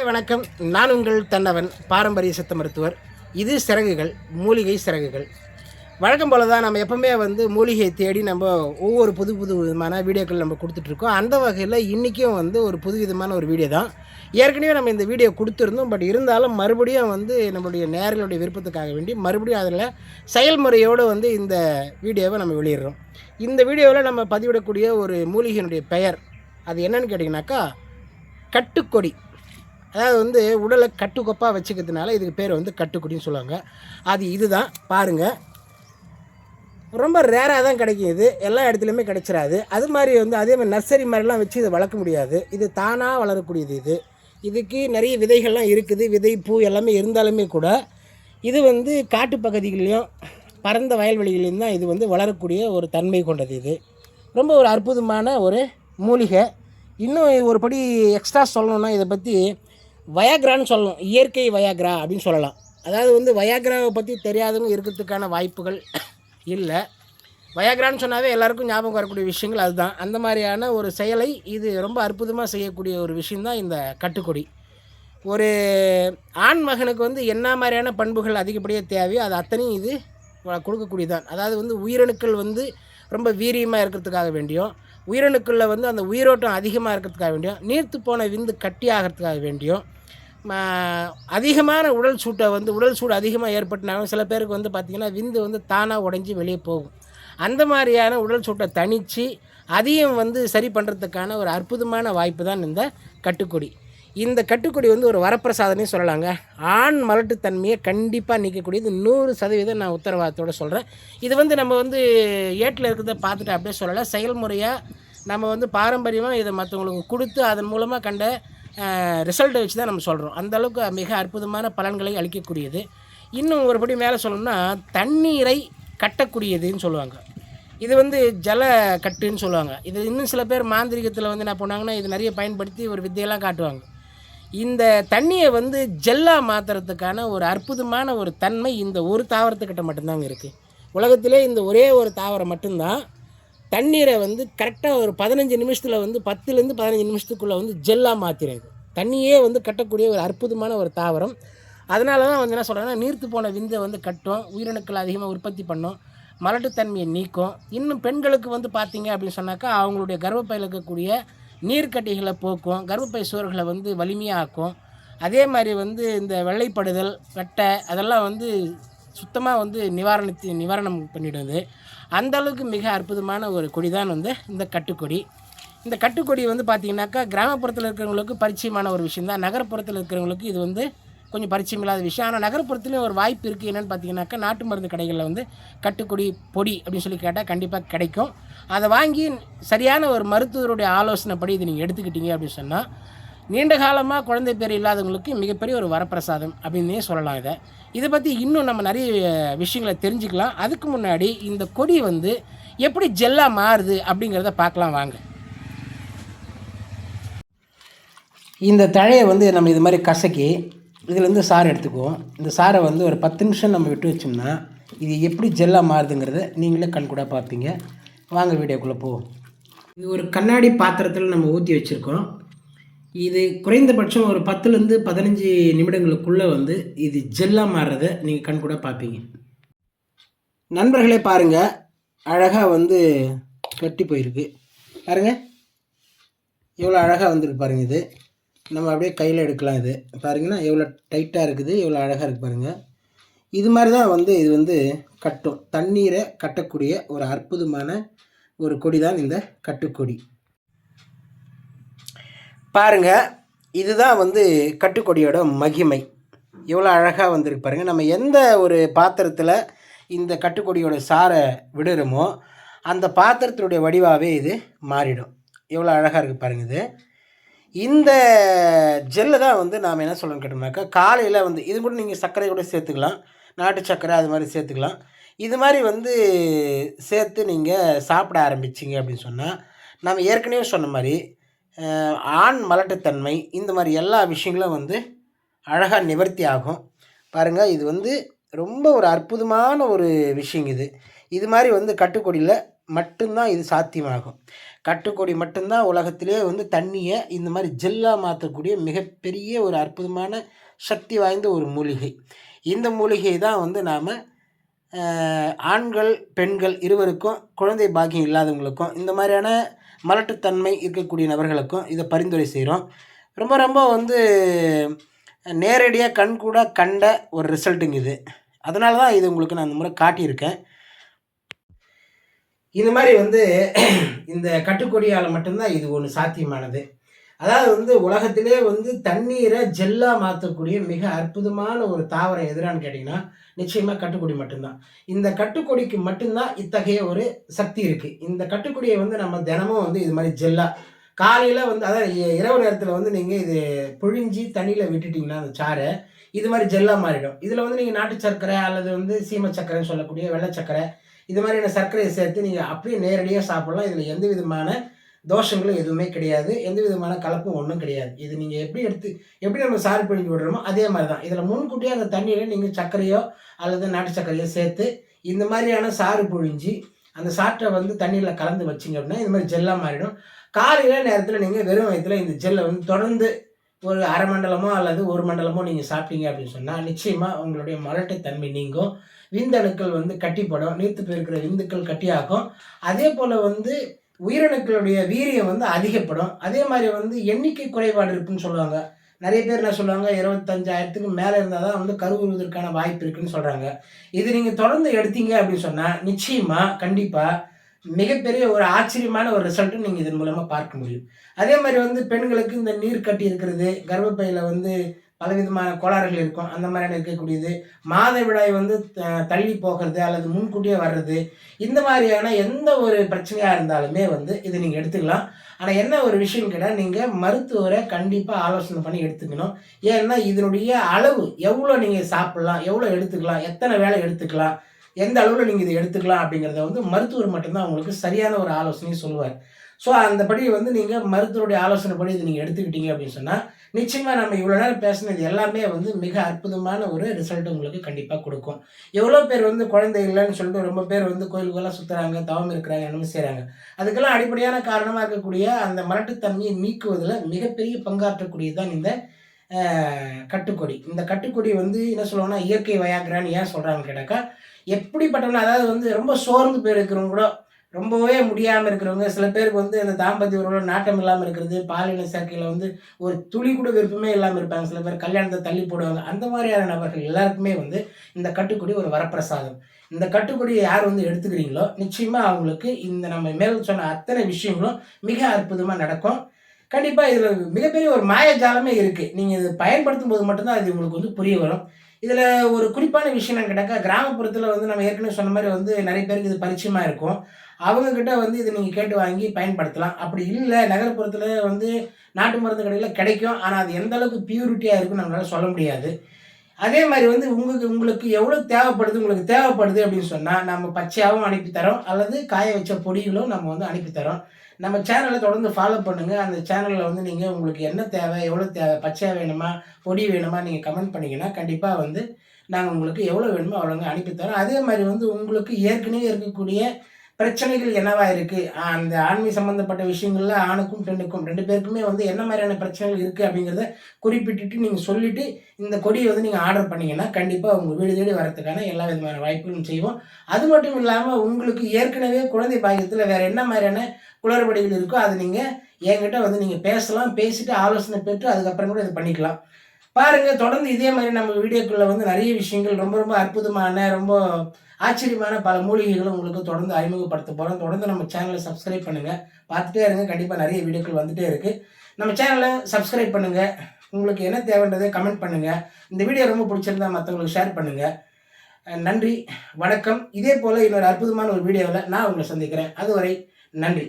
வணக்கம். நான் உங்கள் தன்னவன், பாரம்பரிய சித்த மருத்துவர். இது சிறகுகள், மூலிகை சிறகுகள். வழக்கம் போல தான் நம்ம எப்பவுமே மூலிகையை தேடி ஒவ்வொரு புது புது விதமான வீடியோக்கள் கொடுத்துட்ருக்கோம். அந்த வகையில் இன்றைக்கும் ஒரு புதுவிதமான ஒரு வீடியோ தான். ஏற்கனவே நம்ம இந்த வீடியோ கொடுத்துருந்தோம். பட் இருந்தாலும் மறுபடியும் நம்மளுடைய நேயர்களுடைய விருப்பத்துக்காக வேண்டி மறுபடியும் அதில் செயல்முறையோடு இந்த வீடியோவை நம்ம வெளியிடுறோம். இந்த வீடியோவில் நம்ம பதிவிடக்கூடிய ஒரு மூலிகையினுடைய பெயர் அது என்னன்னு கேட்டிங்கனாக்கா கட்டுக்கொடி. அதாவது உடலை கட்டுக்கொப்பாக வச்சுக்கிறதுனால இதுக்கு பேர் கட்டுக்கொடின்னு சொல்லுவாங்க. அது இதுதான் பாருங்கள். ரொம்ப ரேராக தான் கிடைக்கும். இது எல்லா இடத்துலையுமே கிடைச்சிடாது. அது மாதிரி அதே மாதிரி நர்சரி மாதிரிலாம் வச்சு இதை வளர்க்க முடியாது. இது தானாக வளரக்கூடியது. இதுக்கு நிறைய விதைகள்லாம் இருக்குது. விதை பூ எல்லாமே இருந்தாலுமே கூட இது காட்டு பகுதிகளிலையும் பரந்த வயல்வெளிகளையும் தான் இது வளரக்கூடிய ஒரு தன்மை கொண்டது. இது ரொம்ப ஒரு அற்புதமான ஒரு மூலிகை. இன்னும் ஒரு படி எக்ஸ்ட்ரா சொல்லணுன்னா இதை பற்றி வயாக்ரான்னு சொல்லணும். இயற்கை வயாக்ரா அப்படின்னு சொல்லலாம். அதாவது வயாக்ராவை பற்றி தெரியாதவங்க இருக்கிறதுக்கான வாய்ப்புகள் இல்லை. வயாக்ரான்னு சொன்னாவே எல்லாருக்கும் ஞாபகம் வரக்கூடிய விஷயங்கள் அதுதான். அந்த மாதிரியான ஒரு செயலை இது ரொம்ப அற்புதமாக செய்யக்கூடிய ஒரு விஷயந்தான் இந்த கட்டுக்கொடி. ஒரு ஆண் மகனுக்கு என்ன மாதிரியான பண்புகள் அதிகப்படியாக தேவையோ அது அத்தனையும் இது கொடுக்கக்கூடியதான். அதாவது உயிரணுக்கள் ரொம்ப வீரியமாக இருக்கிறதுக்காக வேண்டியும், உயிரணுக்களில் அந்த உயிரோட்டம் அதிகமாக இருக்கிறதுக்காக வேண்டியும், நீர்த்து போன விந்து கட்டி ஆகிறதுக்காக வேண்டியும், அதிகமான உடல் சூட்டை உடல் சூடு அதிகமாக ஏற்பட்டுனாலும் சில பேருக்கு பார்த்திங்கன்னா விந்து தானாக உடைஞ்சி வெளியே போகும். அந்த மாதிரியான உடல் சூட்டை தணித்து அதையும் சரி பண்ணுறதுக்கான ஒரு அற்புதமான வாய்ப்பு தான் இந்த கட்டுக்கொடி. இந்த கட்டுக்கொடி ஒரு வரப்பிரசாதனே சொல்லலாங்க. ஆண் மலட்டுத்தன்மையை கண்டிப்பாக நீக்கக்கூடியது 100% நான் உத்தரவாதத்தோடு சொல்கிறேன். இது நம்ம ஏட்டில் இருக்கிறத பார்த்துட்டு அப்படியே சொல்லலை. செயல்முறையாக நம்ம பாரம்பரியமாக இதை மற்றவங்களுக்கு கொடுத்து அதன் மூலமாக கண்ட ரிசல்ட்டை வச்சு தான் நம்ம சொல்கிறோம். அந்தளவுக்கு மிக அற்புதமான பலன்களை அளிக்கக்கூடியது. இன்னும் ஒருபடி மேலே சொல்லணும்னா தண்ணீரை கட்டக்கூடியதுன்னு சொல்லுவாங்க. இது ஜல கட்டுன்னு சொல்லுவாங்க. இது இன்னும் சில பேர் மாந்திரிகத்தில் என்ன பண்ணாங்கன்னா இது நிறைய பயன்படுத்தி ஒரு வித்தையெல்லாம் காட்டுவாங்க. இந்த தண்ணியை ஜெல்லாக மாற்றுறதுக்கான ஒரு அற்புதமான ஒரு தன்மை இந்த ஒரு தாவரத்துக்கிட்ட மட்டும்தாங்க இருக்குது. உலகத்திலே இந்த ஒரே ஒரு தாவரம் மட்டும்தான் தண்ணீரை கரெக்டாக ஒரு 15 நிமிஷத்தில் 10லேருந்து 15 நிமிஷத்துக்குள்ளே ஜெல்லாக மாற்றிடுது. தண்ணியே கட்டக்கூடிய ஒரு அற்புதமான ஒரு தாவரம். அதனால தான் என்ன சொல்கிறேன்னா நீர்த்து போன விந்தை கட்டும், உயிரணுக்கள் அதிகமாக உற்பத்தி பண்ணும், மலட்டுத்தன்மையை நீக்கும். இன்னும் பெண்களுக்கு பார்த்தீங்க அப்படின்னு சொன்னாக்கா அவங்களுடைய கர்ப்பப்பையில் இருக்கக்கூடிய நீர்க்கட்டிகளை போக்கும், கர்ப்பப்பை சுவர்களை வலிமையாக்கும். அதே மாதிரி இந்த வெள்ளைப்படுதல் வெட்டை அதெல்லாம் சுத்தமாக நிவாரணம் பண்ணிடுது. அந்தளவுக்கு மிக அற்புதமான ஒரு கொடி தான் இந்த கட்டுக்கொடி. இந்த கட்டுக்கொடி பார்த்திங்கனாக்கா கிராமப்புறத்தில் இருக்கிறவங்களுக்கு பரிச்சயமான ஒரு விஷயந்தான். நகரப்புறத்தில் இருக்கிறவங்களுக்கு இது கொஞ்சம் பரிச்சயம் இல்லாத விஷயம். ஆனால் நகரப்புறத்துலேயும் ஒரு வாய்ப்பு இருக்குது. என்னென்னு பார்த்தீங்கன்னாக்கா நாட்டு மருந்து கடைகளில் கட்டுக்கொடி பொடி அப்படின்னு சொல்லி கேட்டால் கண்டிப்பாக கிடைக்கும். அதை வாங்கி சரியான ஒரு மருத்துவருடைய ஆலோசனைப்படி இது நீங்கள் எடுத்துக்கிட்டீங்க அப்படின்னு சொன்னால் நீண்ட காலமாக குழந்தை பேர் இல்லாதவங்களுக்கு மிகப்பெரிய ஒரு வரப்பிரசாதம் அப்படின்னே சொல்லலாம். இதை பற்றி இன்னும் நம்ம நிறைய விஷயங்களை தெரிஞ்சுக்கலாம். அதுக்கு முன்னாடி இந்த கொடி எப்படி ஜெல்லாக மாறுது அப்படிங்கிறத பார்க்கலாம் வாங்க. இந்த தழையை நம்ம இது மாதிரி கசக்கி இதிலேருந்து சாறு எடுத்துக்குவோம். இந்த சாரை ஒரு 10 நிமிஷம் நம்ம விட்டு வச்சோம்னா இது எப்படி ஜெல்லாக மாறுதுங்கிறத நீங்களே கண்கூட பார்ப்பீங்க. வாங்க வீடியோக்குள்ளே போவோம். இது ஒரு கண்ணாடி பாத்திரத்தில் நம்ம ஊற்றி வச்சுருக்கோம். இது குறைந்தபட்சம் ஒரு 10லேருந்து 15 நிமிடங்களுக்குள்ளே இது ஜெல்லாக மாறுறதை நீங்கள் கண்கூட பார்ப்பீங்க. நண்பர்களே பாருங்கள், அழகாக கட்டி போயிருக்கு பாருங்கள். எவ்வளோ அழகாக வந்திருக்கு பாருங்கள். இது நம்ம அப்படியே கையில் எடுக்கலாம். இது பாருங்கன்னா எவ்வளோ டைட்டாக இருக்குது, எவ்வளோ அழகாக இருக்குது பாருங்கள். இது மாதிரி தான் இது கட்டும். தண்ணீரை கட்டக்கூடிய ஒரு அற்புதமான ஒரு கொடி தான் இந்த கட்டுக்கொடி. பாருங்கள், இதுதான் கட்டுக்கொடியோட மகிமை. எவ்வளோ அழகாக வந்திருக்கு பாருங்கள். நம்ம எந்த ஒரு பாத்திரத்தில் இந்த கட்டுக்கொடியோட சாரை விடுறோமோ அந்த பாத்திரத்தினுடைய வடிவாகவே இது மாறிடும். எவ்வளோ அழகாக இருக்குது பாருங்கள். இது இந்த ஜெல்லை தான் நாம் என்ன சொல்லணும்னு கேட்டோம்னாக்கா காலையில் இது கூட நீங்கள் சர்க்கரை கூட சேர்த்துக்கலாம், நாட்டு சர்க்கரை அது மாதிரி சேர்த்துக்கலாம். இது மாதிரி சேர்த்து நீங்கள் சாப்பிட ஆரம்பிச்சிங்க அப்படின்னு சொன்னால் நம்ம ஏற்கனவே சொன்ன மாதிரி ஆண் மலட்டுத்தன்மை இந்த மாதிரி எல்லா விஷயங்களும் அழகாக நிவர்த்தி ஆகும். பாருங்கள், இது ரொம்ப ஒரு அற்புதமான ஒரு விஷயங்க. இது மாதிரி கட்டுக்கொடியில் மட்டும்தான் இது சாத்தியமாகும். கட்டுக்கொடி மட்டும்தான் உலகத்திலே வந்து தண்ணியை இந்த மாதிரி ஜெல்லாக மாற்றக்கூடிய மிகப்பெரிய ஒரு அற்புதமான சக்தி வாய்ந்த ஒரு மூலிகை. இந்த மூலிகை தான் வந்து நாம் ஆண்கள் பெண்கள் இருவருக்கும், குழந்தை பாக்கியம் இல்லாதவங்களுக்கும், இந்த மாதிரியான மலட்டுத்தன்மை இருக்கக்கூடிய நபர்களுக்கும் இதை பரிந்துரை செய்கிறோம். ரொம்ப ரொம்ப வந்து நேரடியாக கண்கூட கண்ட ஒரு ரிசல்ட்டுங்க இது. அதனால தான் இது உங்களுக்கு நான் இந்த முறை காட்டியிருக்கேன். இந்த மாதிரி வந்து இந்த கட்டுக்கொடியால் மட்டும்தான் இது ஒன்று சாத்தியமானது. அதாவது வந்து உலகத்திலே வந்து தண்ணீரை ஜெல்லாக மாற்றக்கூடிய மிக அற்புதமான ஒரு தாவரம் எதுறான்னு கேட்டிங்கன்னா, நிச்சயமாக கட்டுக்கொடி மட்டும்தான். இந்த கட்டுக்கொடிக்கு மட்டும்தான் இத்தகைய ஒரு சக்தி இருக்குது. இந்த கட்டுக்கொடியை வந்து நம்ம தினமும் வந்து இது மாதிரி ஜெல்லாக காலையில் வந்து அதாவது இரவு நேரத்தில் வந்து நீங்கள் இது புழிஞ்சி தண்ணியில் விட்டுட்டிங்கன்னா அந்த சாறை இது மாதிரி ஜெல்லாக மாறிடும். இதில் வந்து நீங்கள் நாட்டு சர்க்கரை அல்லது வந்து சீமை சர்க்கரைன்னு சொல்லக்கூடிய வெள்ளை சர்க்கரை இது மாதிரியான சர்க்கரையை சேர்த்து நீங்கள் அப்படியே நேரடியாக சாப்பிடலாம். இதில் எந்த விதமான தோஷங்களும் எதுவுமே கிடையாது. எந்த விதமான கலப்பும் ஒன்றும் கிடையாது. இது நீங்கள் எப்படி நம்ம சாறு பிழிஞ்சு விடுறோமோ அதே மாதிரி தான். இதில் முன்கூட்டியே அந்த தண்ணியில் நீங்கள் சர்க்கரையோ அல்லது நாட்டு சர்க்கரையோ சேர்த்து இந்த மாதிரியான சாறு புழிஞ்சி அந்த சாற்றை வந்து தண்ணியில் கலந்து வச்சிங்க அப்படின்னா இது மாதிரி ஜெல்லாக மாறிடும். காலையில் நேரத்தில் நீங்கள் வெறும் வயிற்றில் இந்த ஜெல்லை வந்து தொடர்ந்து ஒரு அரை மண்டலமோ அல்லது ஒரு மண்டலமோ நீங்கள் சாப்பிட்டீங்க அப்படின்னு சொன்னால் நிச்சயமாக உங்களுடைய மலட்டுத்தன்மை நீங்கும். விந்தணுக்கள் வந்து கட்டிப்படும். நீர்த்து போயிருக்கிற விந்துக்கள் கட்டியாக்கும். அதே போல் வந்து உயிரணுக்களுடைய வீரியம் வந்து அதிகப்படும். அதே மாதிரி வந்து எண்ணிக்கை குறைபாடு இருக்குன்னு சொல்லுவாங்க. நிறைய பேர் என்ன சொல்லுவாங்க, 25,000க்கு மேலே இருந்தால் தான் வந்து கருவுறுவதற்கான வாய்ப்பு இருக்குன்னு சொல்கிறாங்க. இது நீங்கள் தொடர்ந்து எடுத்தீங்க அப்படின்னு சொன்னால் நிச்சயமாக கண்டிப்பாக மிகப்பெரிய ஒரு ஆச்சரியமான ஒரு ரிசல்ட்டும் நீங்கள் இதன் மூலமாக பார்க்க முடியும். அதே மாதிரி வந்து பெண்களுக்கு இந்த நீர் கட்டி இருக்கிறது, கர்ப்பப்பையில் வந்து பலவிதமான கோளாறுகள் இருக்கும், அந்த மாதிரியான இருக்கக்கூடியது, மாதவிடாய் வந்து தள்ளி போகிறது அல்லது முன்கூட்டியே வர்றது, இந்த மாதிரியான எந்த ஒரு பிரச்சனையாக இருந்தாலுமே வந்து இது நீங்கள் எடுத்துக்கலாம். ஆனால் என்ன ஒரு விஷயம் கேட்டால் நீங்கள் மருத்துவரை கண்டிப்பாக ஆலோசனை பண்ணி எடுத்துக்கணும். ஏன்னா இதனுடைய அளவு எவ்வளோ நீங்கள் சாப்பிட்லாம், எவ்வளோ எடுத்துக்கலாம், எத்தனை வேளை எடுத்துக்கலாம், எந்த அளவில் நீங்கள் இதை எடுத்துக்கலாம் அப்படிங்கிறத வந்து மருத்துவர் மட்டும்தான் உங்களுக்கு சரியான ஒரு ஆலோசனையை சொல்லுவார். ஸோ அந்தபடி வந்து நீங்கள் மருத்துவருடைய ஆலோசனைப்படி இதை நீங்கள் எடுத்துக்கிட்டீங்க அப்படின்னு சொன்னால் நிச்சயமாக நம்ம இவ்வளோ நேரம் பேசினது எல்லாமே வந்து மிக அற்புதமான ஒரு ரிசல்ட் உங்களுக்கு கண்டிப்பாக கொடுக்கும். எவ்வளோ பேர் வந்து குழந்தை இல்லைன்னு சொல்லிட்டு ரொம்ப பேர் வந்து கோயிலுக்கெல்லாம் சுற்றுறாங்க, தவம் இருக்கிறாங்க, என்னமோ செய்கிறாங்க. அதுக்கெல்லாம் அடிப்படையான காரணமாக இருக்கக்கூடிய அந்த மலட்டுத்தன்மையை நீக்குவதில் மிகப்பெரிய பங்காற்றக்கூடியது தான் இந்த கட்டுக்கொடி. இந்த கட்டுக்கொடி வந்து என்ன சொல்லுவாங்கன்னா இயற்கை வயாக்ரான்னு ஏன் சொல்கிறாங்கன்னு கேட்டாக்கா, எப்படிப்பட்டவங்க அதாவது வந்து ரொம்ப சோர்ந்து போயிருக்கிறவங்க கூட, ரொம்பவே முடியாமல் இருக்கிறவங்க, சில பேருக்கு வந்து அந்த தாம்பத்திய உறவுல நாட்டம் இல்லாமல் இருக்கிறது, பாலின சேர்க்கையில் வந்து ஒரு துளி கூட விருப்பமே இல்லாமல் இருப்பாங்க, சில பேர் கல்யாணத்தை தள்ளி போடுவாங்க. அந்த மாதிரியான நபர்கள் எல்லாருக்குமே வந்து இந்த கட்டுக்கொடி ஒரு வரப்பிரசாதம். இந்த கட்டுக்கொடியை யார் வந்து எடுத்துக்கிறீங்களோ நிச்சயமாக அவங்களுக்கு இந்த நம்ம மேல் சொன்ன அத்தனை விஷயங்களும் மிக அற்புதமாக நடக்கும். கண்டிப்பாக இதில் மிகப்பெரிய ஒரு மாயஜாலமே இருக்குது. நீங்கள் இதை பயன்படுத்தும் போது மட்டும்தான் இது உங்களுக்கு வந்து புரிய வரும். இதில் ஒரு குறிப்பான விஷயம் என்னன்னு கேட்டாக்கா, கிராமப்புறத்தில் வந்து நம்ம ஏற்கனவே சொன்ன மாதிரி வந்து நிறைய பேருக்கு இது பரிச்சயமாக இருக்கும். அவங்கக்கிட்ட வந்து இதை நீங்கள் கேட்டு வாங்கி பயன்படுத்தலாம். அப்படி இல்லை நகர்ப்புறத்தில் வந்து நாட்டு மருந்து கடையில் கிடைக்கும். ஆனால் அது எந்த அளவுக்கு பியூரிட்டியாக இருக்குன்னு நம்மளால் சொல்ல முடியாது. அதே மாதிரி வந்து உங்களுக்கு எவ்வளோ தேவைப்படுது உங்களுக்கு தேவைப்படுது அப்படின்னு சொன்னால் நம்ம பச்சையாகவும் அனுப்பித்தரோம், அல்லது காய வச்ச பொடிகளும் நம்ம வந்து அனுப்பித்தரோம். நம்ம சேனலை தொடர்ந்து ஃபாலோ பண்ணுங்கள். அந்த சேனலில் வந்து நீங்கள் உங்களுக்கு என்ன தேவை, எவ்வளோ தேவை, பச்சையாக வேணுமா, பொடி வேணுமா நீங்கள் கமெண்ட் பண்ணிங்கன்னா கண்டிப்பாக வந்து நாங்கள் உங்களுக்கு எவ்வளோ வேணுமோ அவ்வளோங்க அனுப்பித்தரோம். அதே மாதிரி வந்து உங்களுக்கு ஏற்கனவே இருக்கக்கூடிய பிரச்சனைகள் என்னவா இருக்குது, அந்த ஆன்மீக சம்மந்தப்பட்ட விஷயங்களில் ஆணுக்கும் பெண்ணுக்கும் 2 பேருக்குமே வந்து என்ன மாதிரியான பிரச்சனைகள் இருக்குது அப்படிங்கிறத குறிப்பிட்டுட்டு நீங்கள் சொல்லிவிட்டு இந்த கொடியை வந்து நீங்கள் ஆர்டர் பண்ணிங்கன்னா கண்டிப்பாக உங்கள் வீடு தேடி வரத்துக்கான எல்லா விதமான வாய்ப்புகளும் செய்வோம். அது மட்டும் இல்லாமல் உங்களுக்கு ஏற்கனவே குழந்தை பாக்கியத்தில் வேறு என்ன மாதிரியான குளறுபடிகள் இருக்கோ அதை நீங்கள் என்கிட்ட வந்து நீங்கள் பேசலாம். பேசிவிட்டு ஆலோசனை பெற்று அதுக்கப்புறம் கூட இதை பண்ணிக்கலாம். பாருங்கள், தொடர்ந்து இதே மாதிரி நம்ம வீடியோக்குள்ளே வந்து நிறைய விஷயங்கள் ரொம்ப ரொம்ப அற்புதமான, ரொம்ப ஆச்சரியமான பல மூலிகைகளும் உங்களுக்கு தொடர்ந்து அறிமுகப்படுத்த போகிறோம். தொடர்ந்து நம்ம சேனலை சப்ஸ்கிரைப் பண்ணுங்கள், பார்த்துட்டே இருங்க. கண்டிப்பாக நிறைய வீடியோக்கள் வந்துகிட்டே இருக்குது. நம்ம சேனலை சப்ஸ்கிரைப் பண்ணுங்கள். உங்களுக்கு என்ன தேவைன்றதை கமெண்ட் பண்ணுங்கள். இந்த வீடியோ ரொம்ப பிடிச்சிருந்தா மற்றவங்களுக்கு ஷேர் பண்ணுங்கள். நன்றி, வணக்கம். இதே போல் இன்னொரு அற்புதமான ஒரு வீடியோவில் நான் உங்களை சந்திக்கிறேன். அதுவரை நன்றி.